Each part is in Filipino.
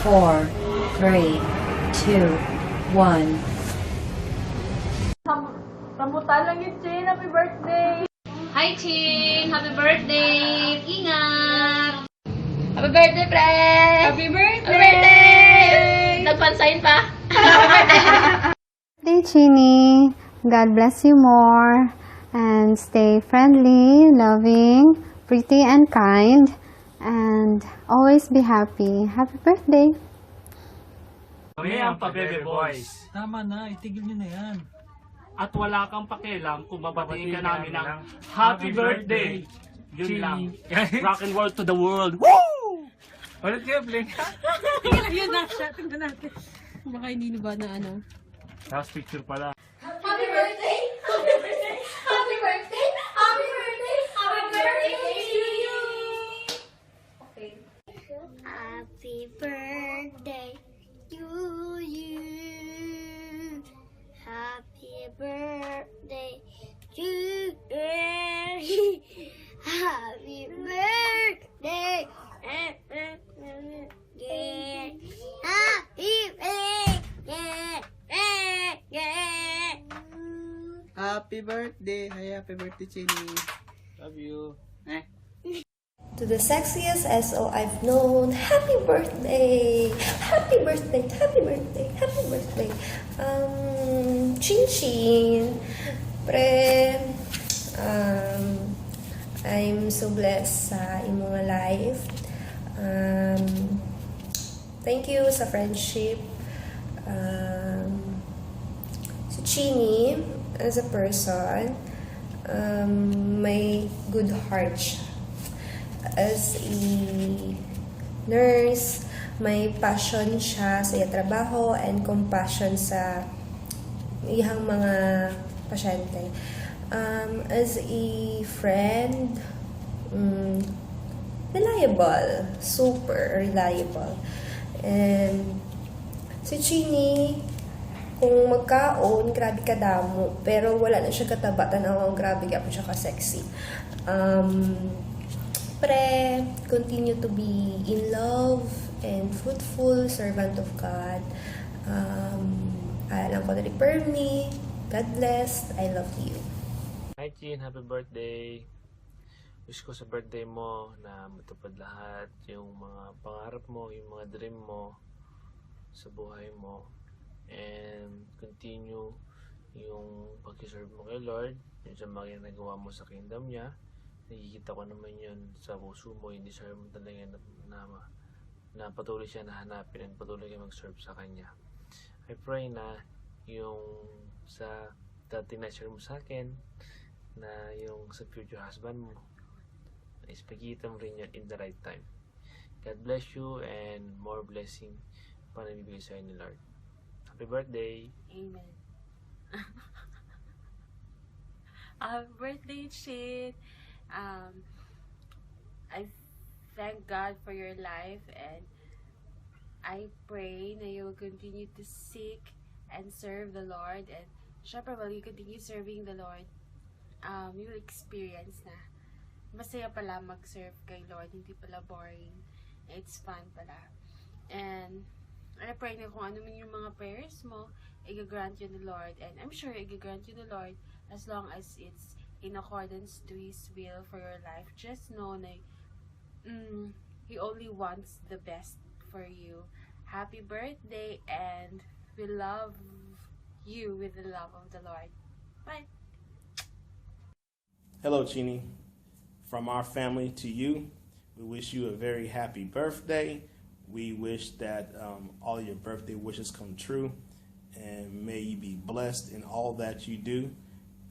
4, 3, 2, 1. Rambutan lang yun, Chin. Happy birthday! Hi, Chin! Happy birthday! Ingat! Happy birthday, friend! Happy birthday! Happy birthday! Nagpansayin pa? Hey, Chini. God bless you more. And stay friendly, loving, pretty, and kind. And always be happy. Happy birthday. Kami ang Pa-Bebe Boys. Tama na, itigil nyo na yan. At wala kang pakialam kung babatiin ka namin ng Happy Birthday! Yun lang. Rock and roll to the world. Woo! Ulit kayo, Blink. Yun na siya. Tingnan natin. Baka hindi na ba na ano. Tapos picture pala. Happy birthday! Happy birthday! Happy birthday! Happy birthday! Happy birthday to you! Okay. Happy birthday to you. Happy birthday to you. Happy birthday. Happy birthday. Happy birthday! Hi, happy birthday, Chini. Love you. To the sexiest SO I've known, happy birthday! Happy birthday! Happy birthday! Happy birthday! Chin Chin! Pre, I'm so blessed sa imong life. Thank you sa friendship. Si Chini, as a person, may good heart siya. As a nurse, may passion siya sa iyang trabaho and compassion sa iyang mga pasyente. As a friend, reliable, super reliable. And si Chini, kung magkaon, grabe kadamo, pero wala na siya kataba, tanaw, grabe ka po siya ka-sexy. Pre, continue to be in love and fruitful servant of God. Alam ko na rin me. God bless. I love you. Hi, Chin. Happy birthday. Wish ko sa birthday mo na matupad lahat yung mga pangarap mo, yung mga dream mo sa buhay mo. And continue yung pag-serve mo kay Lord, yung sa mga ginagawa mo sa kingdom niya. Nakikita ko naman yun sa puso mo, yung desire mo talaga na patuloy siya na hanapin and patuloy kayo mag-serve sa Kanya. I pray na yung sa dati na share mo sa akin na yung sa future husband mo is pagkita mo rin yun in the right time. God bless you and more blessing pa nabibigay sa ni Lord. Happy birthday! Amen. Happy birthday, Chin. I thank God for your life, and I pray na you will continue to seek and serve the Lord, and syempre while you continue serving the Lord, you will experience na masaya pala mag-serve kay Lord, hindi pala boring, it's fun pala. And I pray na kung ano man yung mga prayers mo, i-grant you the Lord, and I'm sure i-grant you the Lord as long as it's in accordance to His will for your life. Just know na He only wants the best for you. Happy birthday, and we love you with the love of the Lord. Bye. Hello, Chini. From our family to you, we wish you a very happy birthday. We wish that all your birthday wishes come true, and may you be blessed in all that you do.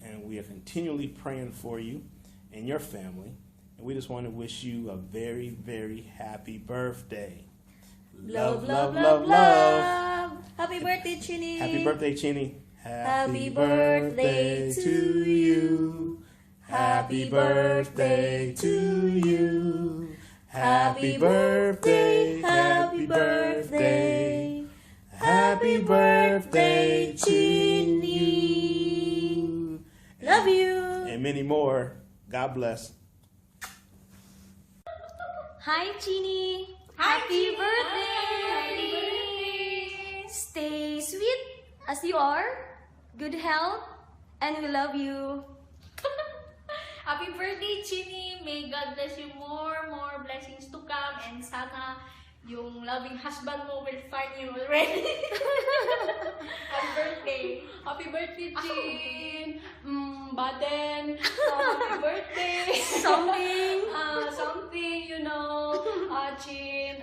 And we are continually praying for you and your family. And we just want to wish you a very, very happy birthday. Love, love, love, love. Happy birthday, Chini. Happy birthday, Chini. Happy birthday to you. Happy birthday to you. Happy birthday. Happy birthday. Happy birthday to you. Love you. And many more. God bless. Hi, Chini! Happy birthday! Stay sweet as you are. Good health. And we love you. Happy birthday, Chini! May God bless you more blessings to come, and sana yung loving husband mo will find you already. Happy birthday! Happy birthday, Chin! Baden! Happy birthday! Something, you know, Chin,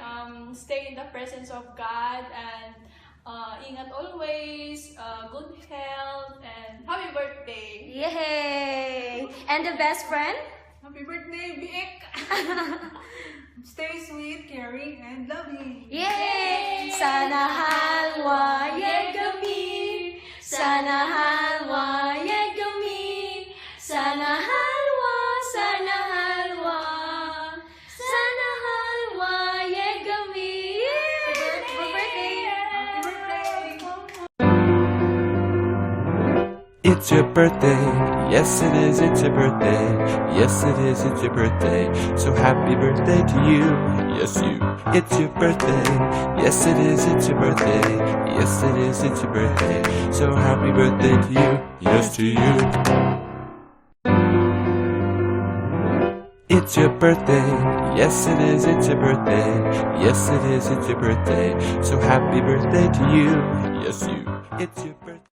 stay in the presence of God, and ingat always, good health, and happy birthday! Yay! And the best friend? Happy birthday, Biek! Stay sweet, caring, and loving! Yay! Sana halwa ye kami. Sana halwa ye kami. Sana halwa, sana halwa. Sana halwa ye kami. Happy birthday! Happy birthday! It's your birthday, yes it is, it's your birthday. Yes it is, it's your birthday. So happy birthday to you, yes you. It's your birthday, yes it is, it's your birthday. Yes it is, it's your birthday. So happy birthday to you, yes to you. It's your birthday, yes it is, it's your birthday. Yes it is, it's your birthday. So happy birthday to you, yes you. It's your birthday.